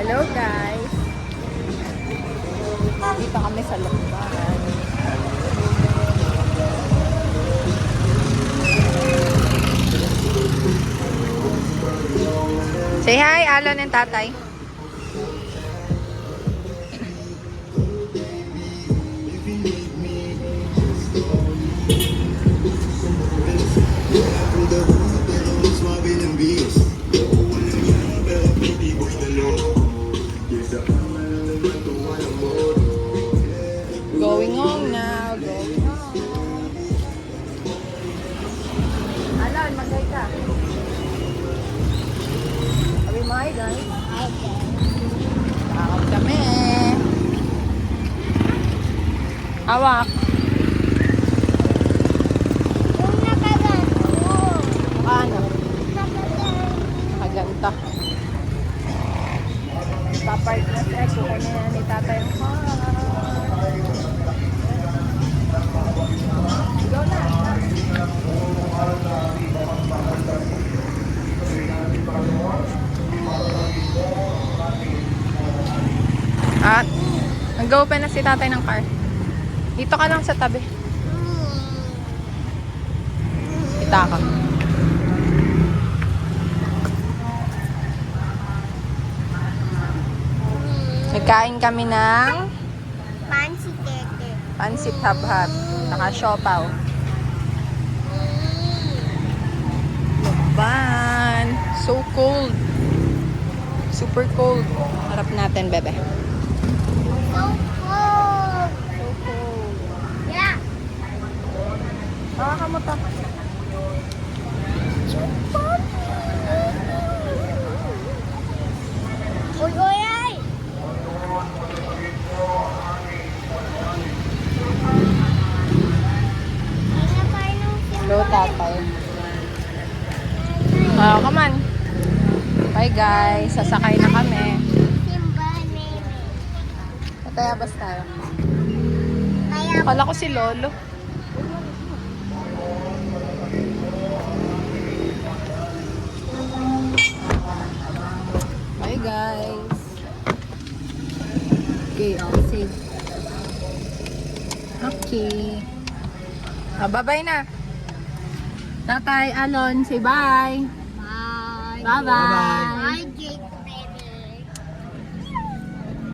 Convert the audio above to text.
Hello guys! Dito kami sa Lokban. Say hi, Alon and Tatay. Going home now, going home. Alon, mag-hi ka. Sabi mo hi guys. Hi guys. Bakit kami? Hawak. Yung nakaganto. Paano? Nakaganto. Maganda. Papark na siya. Kukunin na ni Tatay ang car. Go na. At nag-open na si Tatay ng car. Dito ka lang sa tabi. Kita ka. Nagkain kami ng Fancy tete. pansit habhab, saka siopaw. Lokban. So cold. Super cold. Harap natin, bebe. So cold. So cold. Yeah. Hawakan mo to. Uy, uy, ay! Hello, Tatay. Oh, come on. Bye, guys. Sasakay na kami. Simba, nene. Patayabas tayo. Kaya Akala ko si Lolo. Bye, guys. Okay, I'll save. Okay. Bye-bye na. Tatay, Alon, say bye. bye. Bye-bye. Bye, Jake.